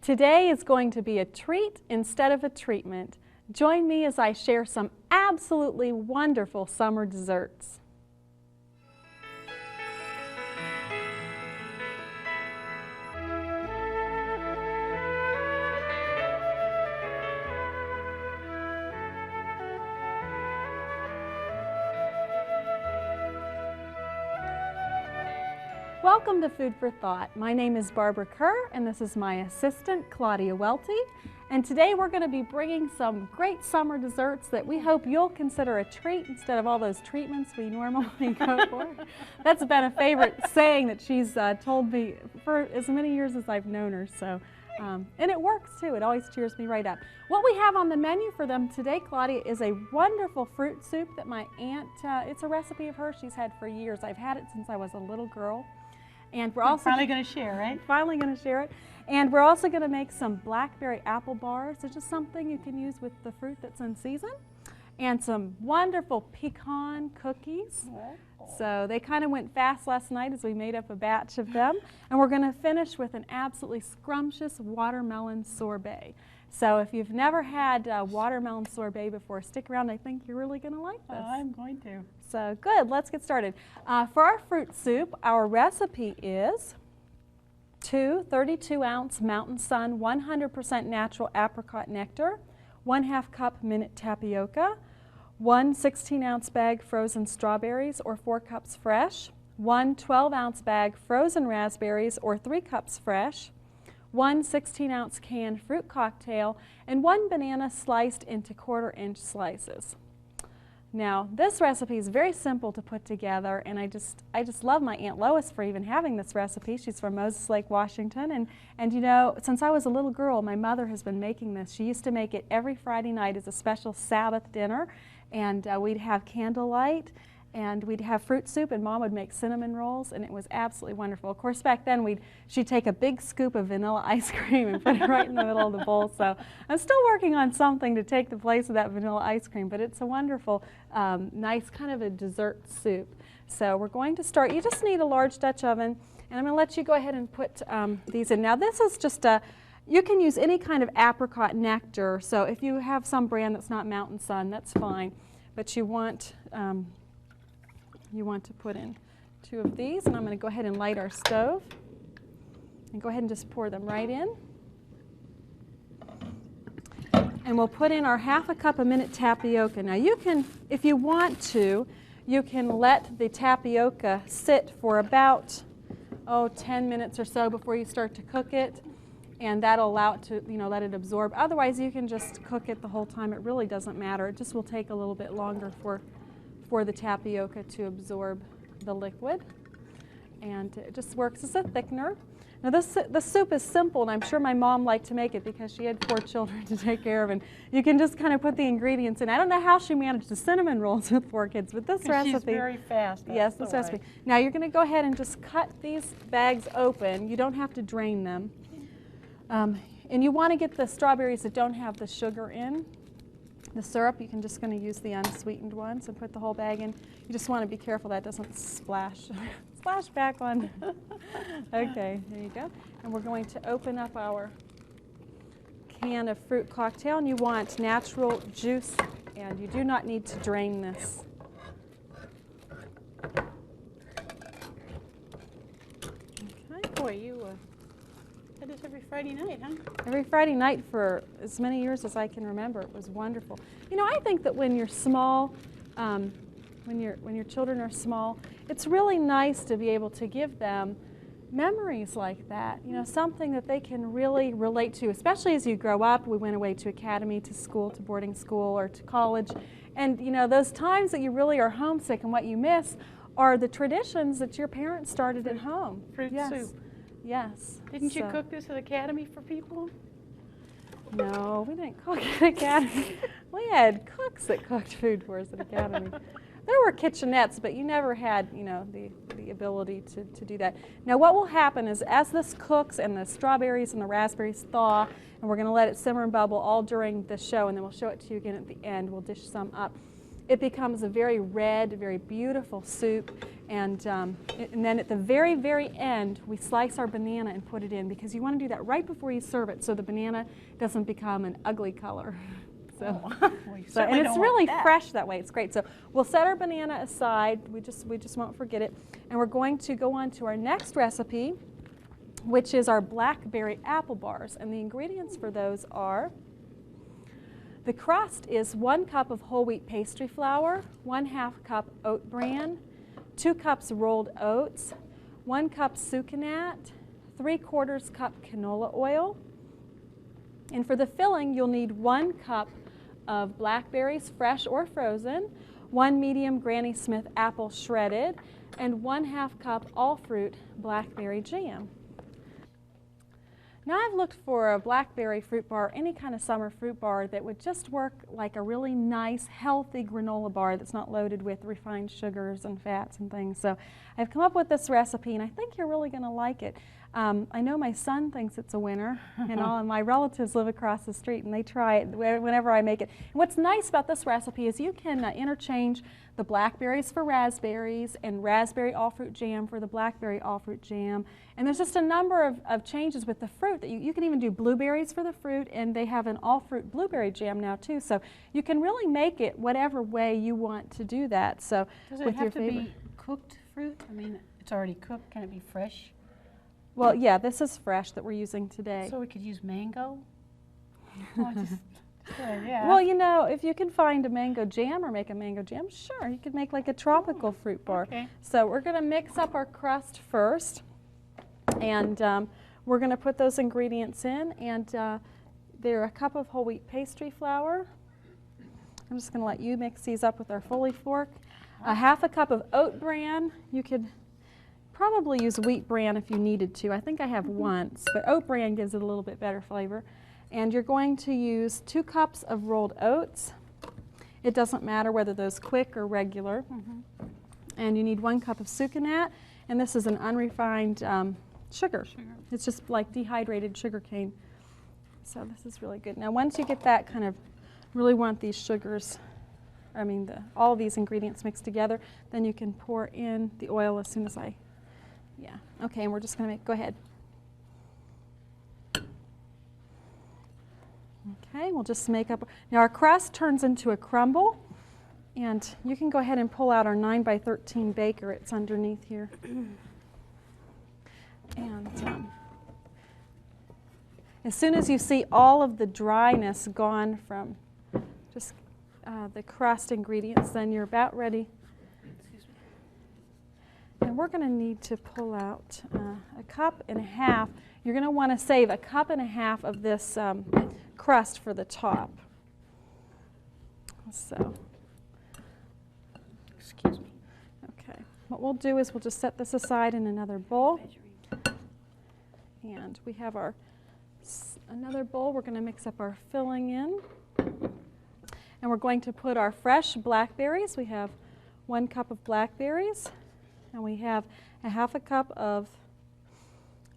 Today is going to be a treat instead of a treatment. Join me as I share some absolutely wonderful summer desserts. Welcome to Food for Thought. My name is Barbara Kerr and this is my assistant Claudia Welty. And today we're going to be bringing some great summer desserts that we hope you'll consider a treat instead of all those treatments we normally go for. That's been a favorite saying that she's told me for as many years as I've known her. So, and it works too. It always cheers me right up. What we have on the menu for them today, Claudia, is a wonderful fruit soup that my aunt, it's a recipe of hers she's had for years. I've had it since I was a little girl. And we're also finally going to share, right? Finally going to share it. And we're also going to make some blackberry apple bars. It's just something you can use with the fruit that's in season. And some wonderful pecan cookies. So they kind of went fast last night as we made up a batch of them. And we're going to finish with an absolutely scrumptious watermelon sorbet. So if you've never had watermelon sorbet before, stick around. I think you're really going to like this. I'm going to. So good, let's get started. For our fruit soup, our recipe is 2 32-ounce Mountain Sun 100% natural apricot nectar, 1/2 cup minute tapioca, 1 16-ounce bag frozen strawberries or 4 cups fresh, 1 12-ounce bag frozen raspberries or 3 cups fresh, 1 16-ounce canned fruit cocktail, and 1 banana sliced into 1/4-inch slices. Now, this recipe is very simple to put together, and I just love my Aunt Lois for even having this recipe. She's from Moses Lake, Washington, and you know, since I was a little girl, my mother has been making this. She used to make it every Friday night as a special Sabbath dinner, and we'd have candlelight, and we'd have fruit soup, and Mom would make cinnamon rolls, and it was absolutely wonderful. Of course, back then she'd take a big scoop of vanilla ice cream and put it right in the middle of the bowl. So I'm still working on something to take the place of that vanilla ice cream, but it's a wonderful, nice kind of a dessert soup. So we're going to start. You just need a large Dutch oven, and I'm going to let you go ahead and put these in. Now this is just you can use any kind of apricot nectar. So if you have some brand that's not Mountain Sun, that's fine, but you want to put in 2 of these, and I'm going to go ahead and light our stove and go ahead and just pour them right in. And we'll put in our 1/2 cup a minute tapioca. Now you can, if you want to, you can let the tapioca sit for about 10 minutes or so before you start to cook it, and that'll allow it to, let it absorb. Otherwise you can just cook it the whole time. It really doesn't matter. It just will take a little bit longer for the tapioca to absorb the liquid, and it just works as a thickener. Now the soup is simple, and I'm sure my mom liked to make it because she had 4 children to take care of, and you can just kind of put the ingredients in. I don't know how she managed the cinnamon rolls with 4 kids, but this recipe... She's very fast. Yes, this recipe. Now you're going to go ahead and just cut these bags open. You don't have to drain them. And you want to get the strawberries that don't have the sugar in. The syrup, you can just going to use the unsweetened ones and put the whole bag in. You just want to be careful that doesn't splash back on. Okay, there you go. And we're going to open up our can of fruit cocktail, and you want natural juice, and you do not need to drain this. Okay, boy, you did this every Friday night, huh? Every Friday night for as many years as I can remember. It was wonderful. I think that when you're small, when your children are small, it's really nice to be able to give them memories like that. Something that they can really relate to, especially as you grow up. We went away to academy, to school, to boarding school, or to college, and those times that you really are homesick and what you miss are the traditions that your parents started at home. Fruit soup. Yes. Didn't you cook this at Academy for people? No, we didn't cook at Academy. We had cooks that cooked food for us at Academy. There were kitchenettes, but you never had, the ability to do that. Now what will happen is as this cooks and the strawberries and the raspberries thaw, and we're going to let it simmer and bubble all during the show, and then we'll show it to you again at the end. We'll dish some up. it becomes a very red, very beautiful soup. And then at the very, very end, we slice our banana and put it in, because you want to do that right before you serve it so the banana doesn't become an ugly color. So, and it's really fresh that way. It's great. So we'll set our banana aside. We just won't forget it. And we're going to go on to our next recipe, which is our blackberry apple bars. And the ingredients for those are: the crust is 1 cup of whole wheat pastry flour, 1/2 cup oat bran, 2 cups rolled oats, 1 cup sucanat, 3/4 cup canola oil. And for the filling, you'll need 1 cup of blackberries, fresh or frozen, 1 medium Granny Smith apple shredded, and 1/2 cup all fruit blackberry jam. Now I've looked for a blackberry fruit bar, any kind of summer fruit bar that would just work like a really nice, healthy granola bar that's not loaded with refined sugars and fats and things. So I've come up with this recipe, and I think you're really going to like it. I know my son thinks it's a winner, and all of my relatives live across the street, and they try it whenever I make it. And what's nice about this recipe is you can interchange the blackberries for raspberries and raspberry all-fruit jam for the blackberry all-fruit jam. And there's just a number of changes with the fruit that you can even do blueberries for the fruit, and they have an all-fruit blueberry jam now too. So you can really make it whatever way you want to do that. So does it have to be cooked fruit? I mean, it's already cooked. Can it be fresh? Well, yeah, this is fresh that we're using today. So we could use mango? Yeah. Well, you know, if you can find a mango jam or make a mango jam, sure, you could make like a tropical fruit bar. Okay. So we're going to mix up our crust first, and we're going to put those ingredients in, and they're 1 cup of whole wheat pastry flour. I'm just going to let you mix these up with our Foley fork. 1/2 cup of oat bran. You could probably use wheat bran if you needed to. I think I have once, but oat bran gives it a little bit better flavor. And you're going to use 2 cups of rolled oats. It doesn't matter whether those quick or regular. And you need 1 cup of sucanat, and this is an unrefined sugar. It's just like dehydrated sugar cane. So this is really good. Now once you get that kind of, really want these sugars, all of these ingredients mixed together, then you can pour in the oil as soon as okay, and we're just going to go ahead. Okay, we'll just make up, now our crust turns into a crumble, and you can go ahead and pull out our 9x13 baker. It's underneath here. And as soon as you see all of the dryness gone from just the crust ingredients, then you're about ready. And we're going to need to pull out 1.5 cups. You're going to want to save 1.5 cups of this crust for the top. So, excuse me. Okay. What we'll do is we'll just set this aside in another bowl. And we have our another bowl. We're going to mix up our filling in. And we're going to put our fresh blackberries. We have 1 cup of blackberries. And we have 1/2 cup of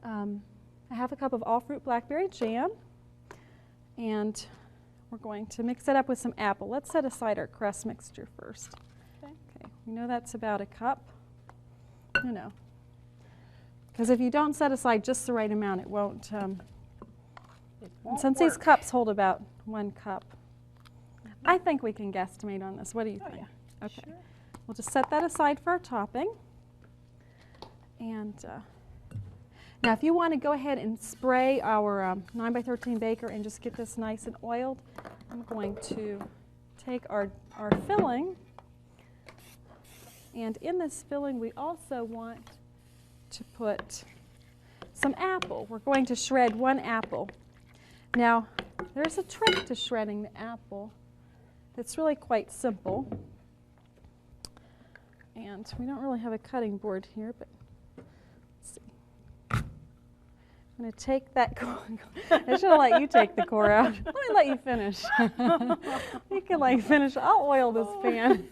1/2 cup of all-fruit blackberry jam, and we're going to mix it up with some apple. Let's set aside our crust mixture first. Okay, we know that's about 1 cup. No, because if you don't set aside just the right amount, it won't. Since these cups hold about 1 cup, I think we can guesstimate on this. What do you think? Yeah. Okay, Sure. We'll just set that aside for our topping. And now if you want to go ahead and spray our 9x13 baker and just get this nice and oiled, I'm going to take our filling, and in this filling we also want to put some apple. We're going to shred 1 apple. Now there's a trick to shredding the apple that's really quite simple, and we don't really have a cutting board here, but I'm going to take that core. I should have let you take the core out. Let me let you finish. You can finish. I'll oil this pan.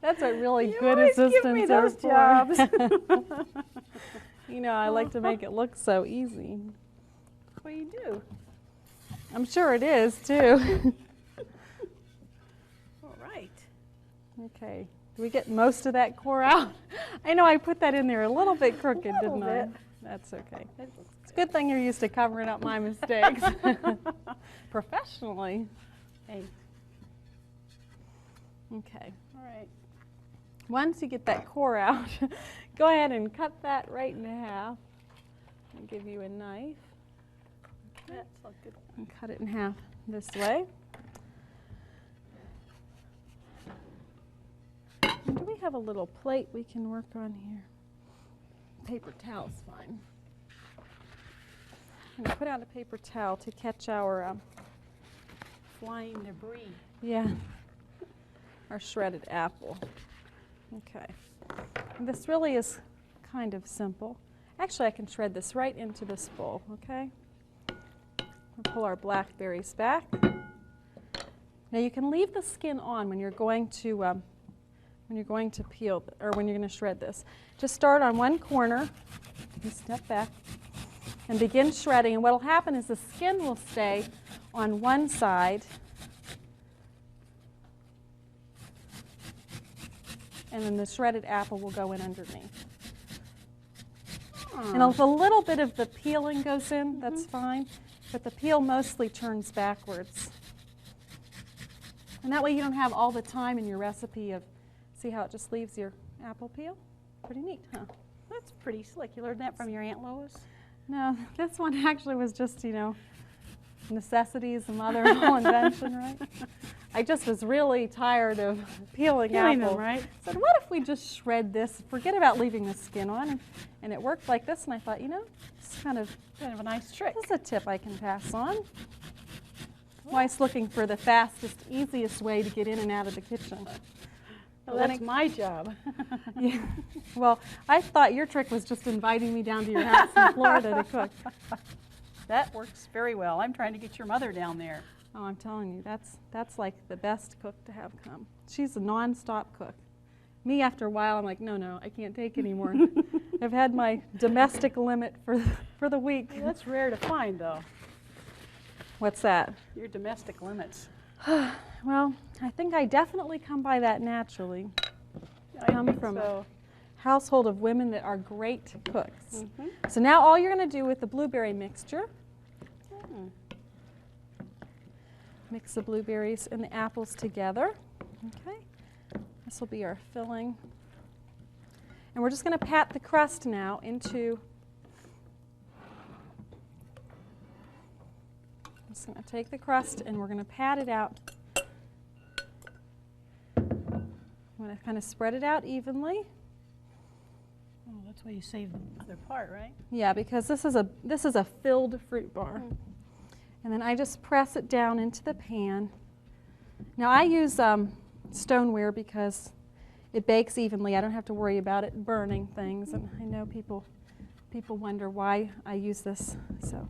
That's what really good assistants give me are those for. jobs. You know, I like to make it look so easy. Well, you do. I'm sure it is too. Okay. Do we get most of that core out? I know I put that in there a little bit crooked, didn't I? bit. That's okay. It looks It's a good thing you're used to covering up my mistakes professionally. Hey, Okay. all right. Once you get that core out, go ahead and cut that right in half. I'll give you a knife That's all good. and cut it in half this way. And do we have a little plate we can work on here? Paper towel's fine. I'm going to put out a paper towel to catch our, Flying debris. yeah, our shredded apple. Okay. And this really is kind of simple. Actually, I can shred this right into this bowl, okay? We'll pull our blackberries back. Now you can leave the skin on when you're going to peel, or when you're going to shred this. Just start on one corner, you step back, and begin shredding. And what will happen is the skin will stay on one side, and then the shredded apple will go in underneath. And if a little bit of the peeling goes in, that's fine, but the peel mostly turns backwards. And that way you don't have all the time in your recipe of, see how it just leaves your apple peel? Pretty neat, huh? That's pretty slick. You learned that from your Aunt Lois? No, this one actually was just, necessity is the mother of all invention, right? I just was really tired of peeling Peeling apple. them, right? I said, what if we just shred this, forget about leaving the skin on? And it worked like this, and I thought, it's kind of a nice trick. this is a tip I can pass on. Always looking for the fastest, easiest way to get in and out of the kitchen. Well, that's my job. Yeah. Well, I thought your trick was just inviting me down to your house in Florida to cook. That works very well. I'm trying to get your mother down there. Oh, I'm telling you, that's like the best cook to have come. She's a non-stop cook. Me, after a while, I'm like, no, I can't take anymore. I've had my domestic limit for the week. That's rare to find, though, What's that? your domestic limits. Well, I think I definitely come by that naturally. I Come think from so. Household of women that are great cooks. Mhm. So now all you're going to do with the blueberry mixture, Mm. mix the blueberries and the apples together. Okay, this will be our filling. And we're just going to pat the crust now into, I'm just going to take the crust and we're going to pat it out. I'm going to kind of spread it out evenly. Oh, that's why you save the other part, right? Yeah, because this is a filled fruit bar. And then I just press it down into the pan. Now I use stoneware because it bakes evenly. I don't have to worry about it burning things. And I know people wonder why I use this. So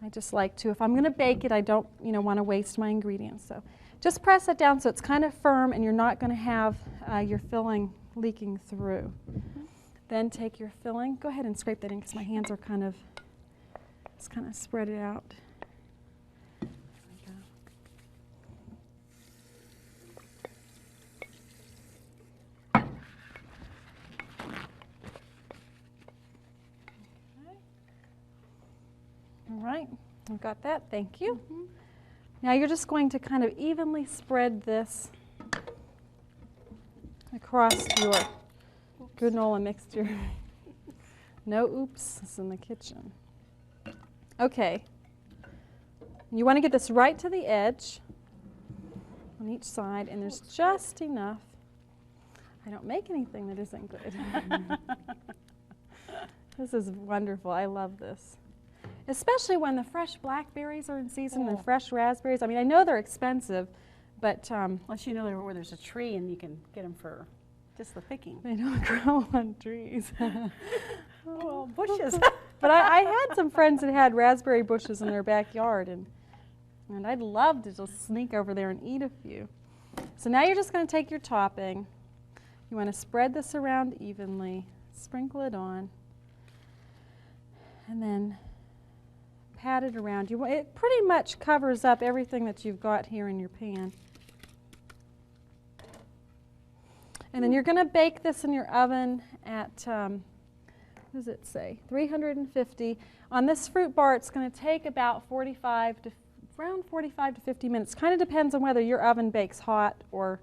I just like to, if I'm going to bake it, I don't want to waste my ingredients. So just press it down so it's kind of firm and you're not going to have your filling leaking through. Then take your filling. Go ahead and scrape that in because my hands are just kind of spread it out. There we go. Okay. All right, I've got that. Thank you. Now you're just going to kind of evenly spread this across your granola mixture. No oopses in the kitchen. Okay. You want to get this right to the edge on each side, and there's just enough. I don't make anything that isn't good. This is wonderful. I love this. Especially when the fresh blackberries are in season and the fresh raspberries. I mean, I know they're expensive, but Unless you know where there's a tree and you can get them for just the picking. they don't grow on trees. Well, bushes. But I had some friends that had raspberry bushes in their backyard, and I'd love to just sneak over there and eat a few. So now you're just going to take your topping. You want to spread this around evenly, sprinkle it on, and then pat it around. It pretty much covers up everything that you've got here in your pan. And then you're going to bake this in your oven at, what does it say, 350. On this fruit bar, it's going to take about around 45 to 50 minutes. Kind of depends on whether your oven bakes hot or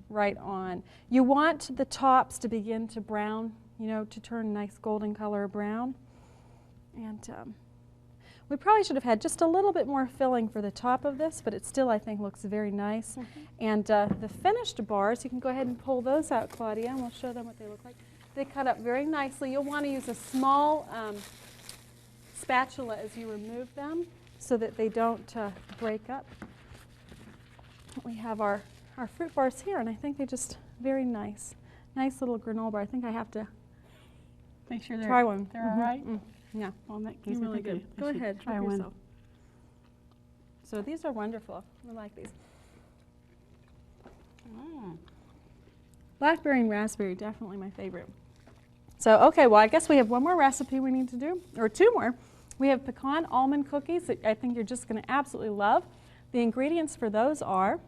right on. You want the tops to begin to brown, you know, to turn a nice golden color brown. And we probably should have had just a little bit more filling for the top of this, but it still, I think, looks very nice. And the finished bars, you can go ahead and pull those out, Claudia, and we'll show them what they look like. They cut up very nicely. You'll want to use a small spatula as you remove them so that they don't break up. We have our fruit bars here, and I think they're just very nice. Nice little granola bar. I think I have to Make sure try one. They're all right? Yeah. Well, that These came are really good. Go ahead, Try help one. yourself. So these are wonderful. I like these. Blackberry and raspberry, definitely my favorite. So, okay, well, I guess we have one more recipe we need to do, or two more. We have pecan almond cookies that I think you're just going to absolutely love. The ingredients for those are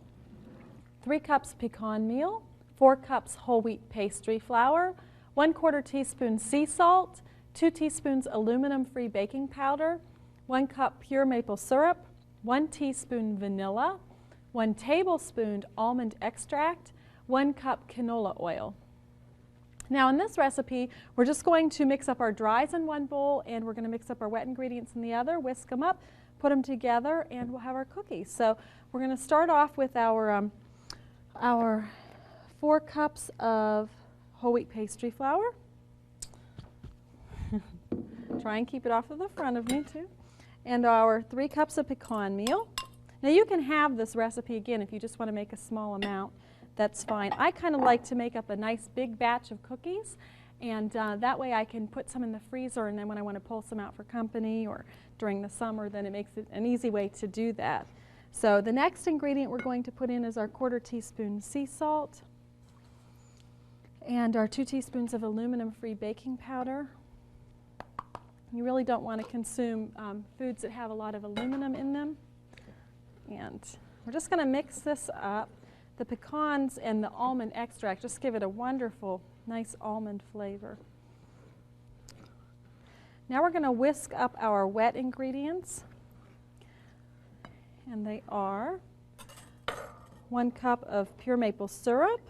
3 cups pecan meal, 4 cups whole wheat pastry flour, 1/4 teaspoon sea salt, 2 teaspoons aluminum-free baking powder, 1 cup pure maple syrup, 1 teaspoon vanilla, 1 tablespoon almond extract, 1 cup canola oil. Now in this recipe, we're just going to mix up our dries in one bowl and we're going to mix up our wet ingredients in the other, whisk them up, put them together, and we'll have our cookies. So we're going to start off with our 4 cups of whole wheat pastry flour. Try and keep it off of the front of me too. And our 3 cups of pecan meal. Now you can have this recipe again if you just want to make a small amount. That's fine. I kind of like to make up a nice big batch of cookies, and that way I can put some in the freezer, and then when I want to pull some out for company or during the summer, then it makes it an easy way to do that. So the next ingredient we're going to put in is our 1/4 teaspoon sea salt and our 2 teaspoons of aluminum-free baking powder. You really don't want to consume foods that have a lot of aluminum in them. And we're just going to mix this up. The pecans and the almond extract just give it a wonderful, nice almond flavor. Now we're going to whisk up our wet ingredients. And they are 1 cup of pure maple syrup.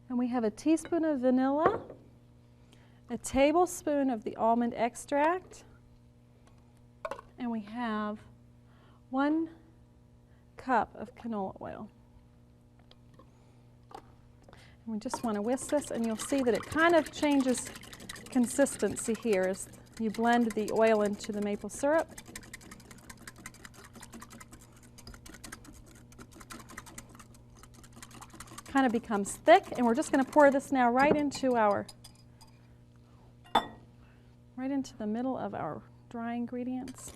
And we have a teaspoon of vanilla, a tablespoon of the almond extract, and we have 1 cup of canola oil. And we just want to whisk this, and you'll see that it kind of changes consistency here as you blend the oil into the maple syrup. Kind of becomes thick, and we're just going to pour this now right into the middle of our dry ingredients.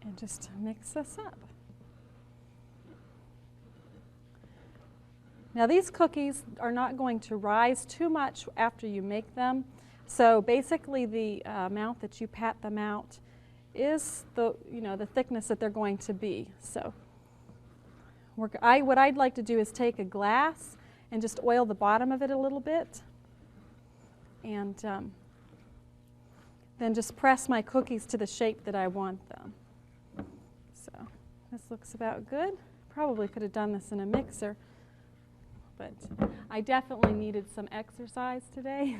And just mix this up. Now these cookies are not going to rise too much after you make them. So basically the amount that you pat them out is the thickness that they're going to be. So what I'd like to do is take a glass and just oil the bottom of it a little bit, and then just press my cookies to the shape that I want them. So this looks about good. Probably could have done this in a mixer, but I definitely needed some exercise today.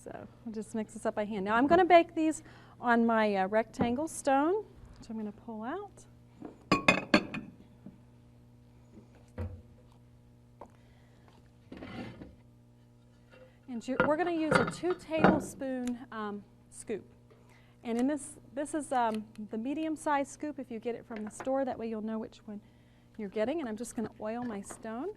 So I'll just mix this up by hand. Now I'm going to bake these on my rectangle stone, which I'm going to pull out. And we're going to use a 2 tablespoon scoop. And in this is the medium-sized scoop if you get it from the store. That way you'll know which one you're getting. And I'm just going to oil my stone.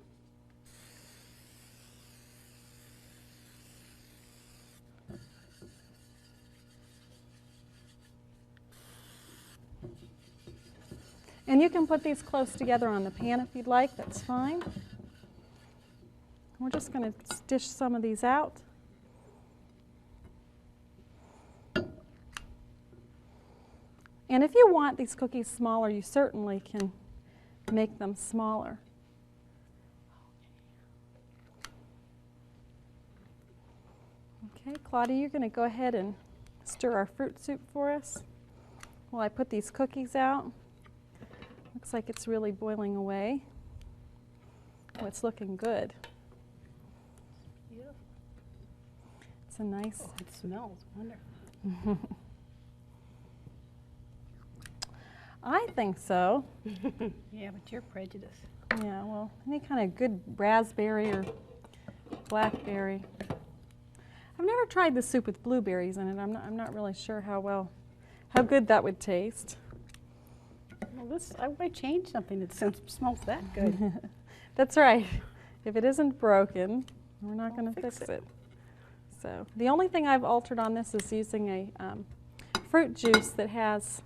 And you can put these close together on the pan if you'd like. That's fine. We're just going to dish some of these out. And if you want these cookies smaller, you certainly can make them smaller. Okay, Claudia, you're going to go ahead and stir our fruit soup for us while I put these cookies out. Looks like it's really boiling away. Oh, it's looking good. Beautiful. It's a nice... Oh, it smells wonderful. I think so. Yeah, but you're prejudiced. Yeah, well, any kind of good raspberry or blackberry. I've never tried the soup with blueberries in it. I'm not really sure how good that would taste. Well, I might change something that smells that good. That's right. If it isn't broken, we're not going to fix fix it. So the only thing I've altered on this is using a fruit juice that has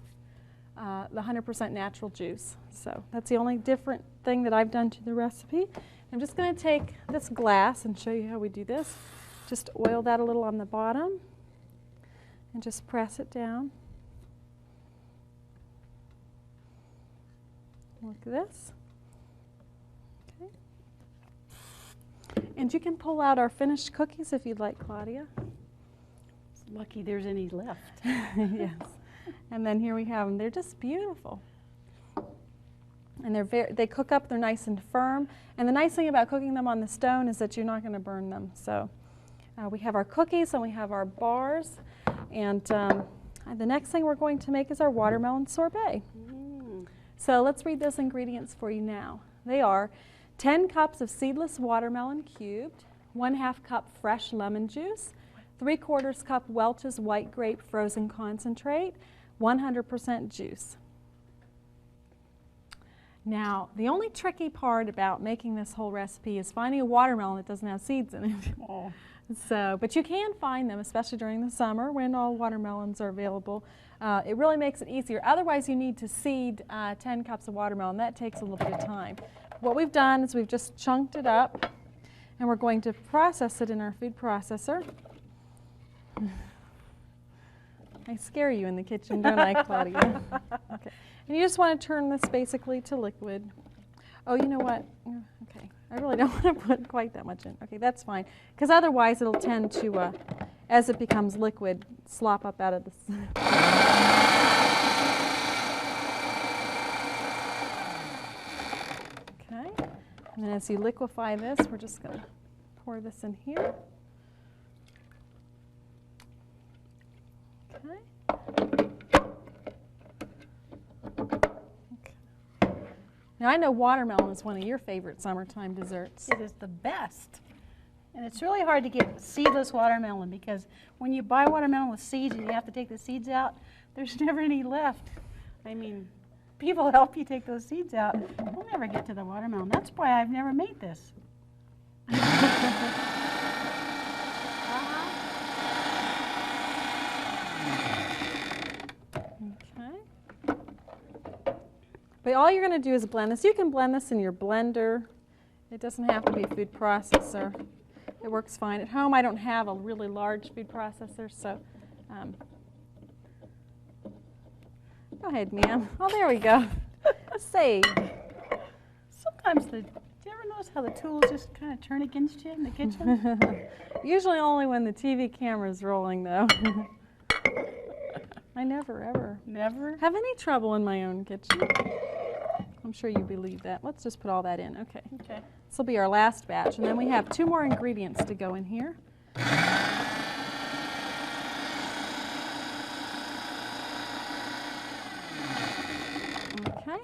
the 100% natural juice. So that's the only different thing that I've done to the recipe. I'm just going to take this glass and show you how we do this. Just oil that a little on the bottom and just press it down. Like this. Okay. And you can pull out our finished cookies if you'd like, Claudia. It's lucky there's any left. Yes. And then here we have them. They're just beautiful. And they cook up, they're nice and firm. And the nice thing about cooking them on the stone is that you're not going to burn them. So we have our cookies and we have our bars. And the next thing we're going to make is our watermelon sorbet. So let's read those ingredients for you now. They are 10 cups of seedless watermelon cubed, 1/2 cup fresh lemon juice, 3/4 cup Welch's white grape frozen concentrate, 100% juice. Now, the only tricky part about making this whole recipe is finding a watermelon that doesn't have seeds in it. Oh. But you can find them, especially during the summer when all watermelons are available. It really makes it easier. Otherwise, you need to seed 10 cups of watermelon. That takes a little bit of time. What we've done is we've just chunked it up, and we're going to process it in our food processor. I scare you in the kitchen, don't I, Claudia? Okay. And you just want to turn this basically to liquid. Oh, you know what? Okay. I really don't want to put quite that much in. Okay, that's fine. Because otherwise it'll tend to, as it becomes liquid, slop up out of this. Okay. And then as you liquefy this, we're just going to pour this in here. Okay. Now, I know watermelon is one of your favorite summertime desserts. It is the best. And it's really hard to get seedless watermelon because when you buy watermelon with seeds and you have to take the seeds out, there's never any left. I mean, people help you take those seeds out. We'll never get to the watermelon. That's why I've never made this. But all you're going to do is blend this. You can blend this in your blender. It doesn't have to be a food processor. It works fine. At home, I don't have a really large food processor, so go ahead, ma'am. Oh, there we go. Saved. Sometimes do you ever notice how the tools just kind of turn against you in the kitchen? Usually only when the TV camera's rolling, though. I never, ever have any trouble in my own kitchen. I'm sure you believe that. Let's just put all that in. Okay. Okay. This will be our last batch. And then we have 2 more ingredients to go in here. Okay.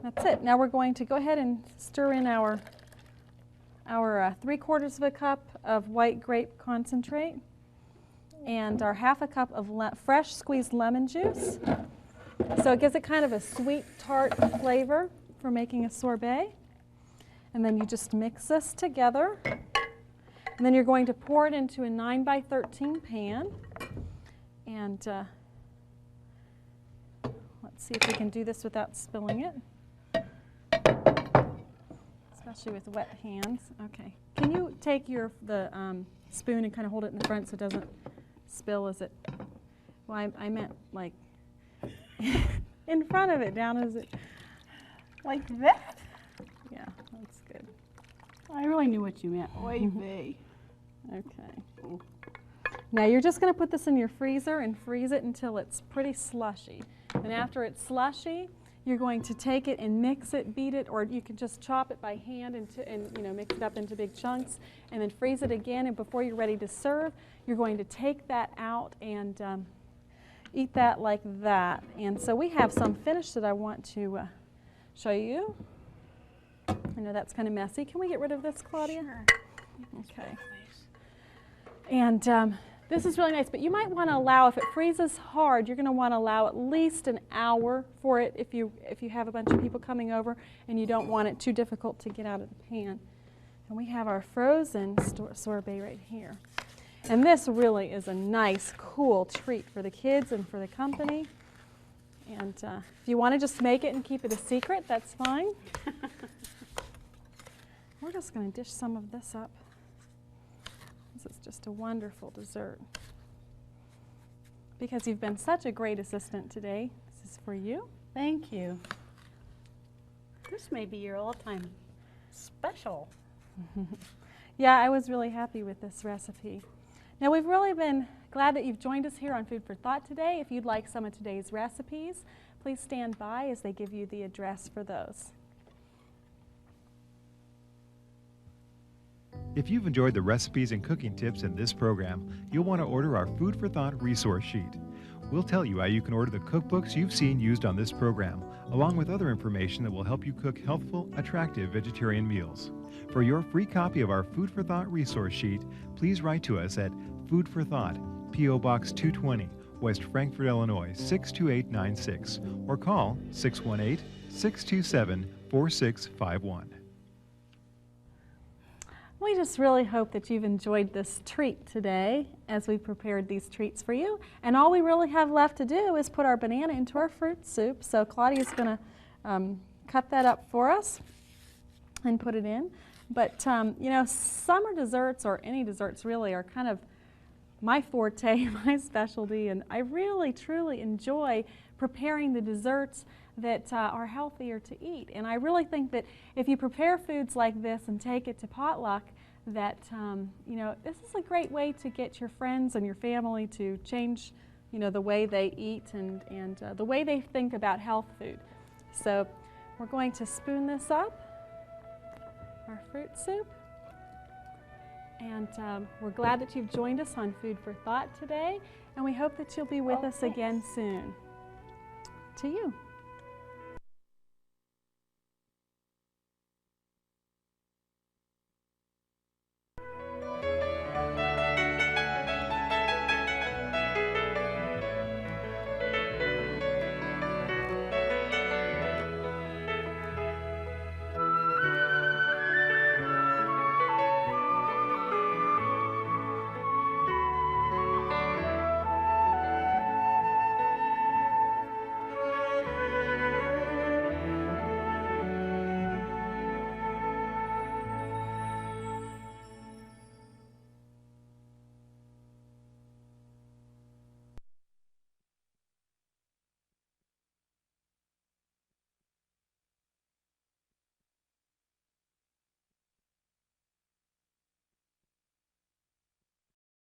That's it. Now we're going to go ahead and stir in our 3/4 cup of white grape concentrate and our 1/2 cup of fresh squeezed lemon juice. So it gives it kind of a sweet, tart flavor for making a sorbet. And then you just mix this together. And then you're going to pour it into a 9x13 pan. And let's see if we can do this without spilling it. Especially with wet hands. Okay. Can you take the spoon and kind of hold it in the front so it doesn't spill as it... Well, I meant like In front of it, down as it, Like that? yeah, that's good. I really knew what you meant. Oy vey. Okay. Now you're just going to put this in your freezer and freeze it until it's pretty slushy. And after it's slushy, you're going to take it and mix it, beat it, or you can just chop it by hand and mix it up into big chunks, and then freeze it again. And before you're ready to serve, you're going to take that out and eat that like that. And so we have some finished that I want to show you. I know that's kind of messy. Can we get rid of this, Claudia? Sure. Okay. And this is really nice, but you might want to allow, if it freezes hard, you're going to want to allow at least an hour for it if you have a bunch of people coming over and you don't want it too difficult to get out of the pan. And we have our frozen sorbet right here. And this really is a nice, cool treat for the kids and for the company. And if you want to just make it and keep it a secret, that's fine. We're just going to dish some of this up. This is just a wonderful dessert. Because you've been such a great assistant today, this is for you. Thank you. This may be your all-time special. Yeah, I was really happy with this recipe. Now, we've really been glad that you've joined us here on Food for Thought today. If you'd like some of today's recipes, please stand by as they give you the address for those. If you've enjoyed the recipes and cooking tips in this program, you'll want to order our Food for Thought resource sheet. We'll tell you how you can order the cookbooks you've seen used on this program, along with other information that will help you cook healthful, attractive vegetarian meals. For your free copy of our Food for Thought resource sheet, please write to us at Food for Thought, P.O. Box 220, West Frankfort, Illinois 62896, or call 618-627-4651. We just really hope that you've enjoyed this treat today as we prepared these treats for you. And all we really have left to do is put our banana into our fruit soup. So Claudia's going to cut that up for us and put it in. But, summer desserts, or any desserts really, are kind of my forte, my specialty. And I really, truly enjoy preparing the desserts that are healthier to eat. And I really think that if you prepare foods like this and take it to potluck, that this is a great way to get your friends and your family to change the way they eat and the way they think about health food. So we're going to spoon this up, our fruit soup. And we're glad that you've joined us on Food for Thought today, and we hope that you'll be with us again soon. To you.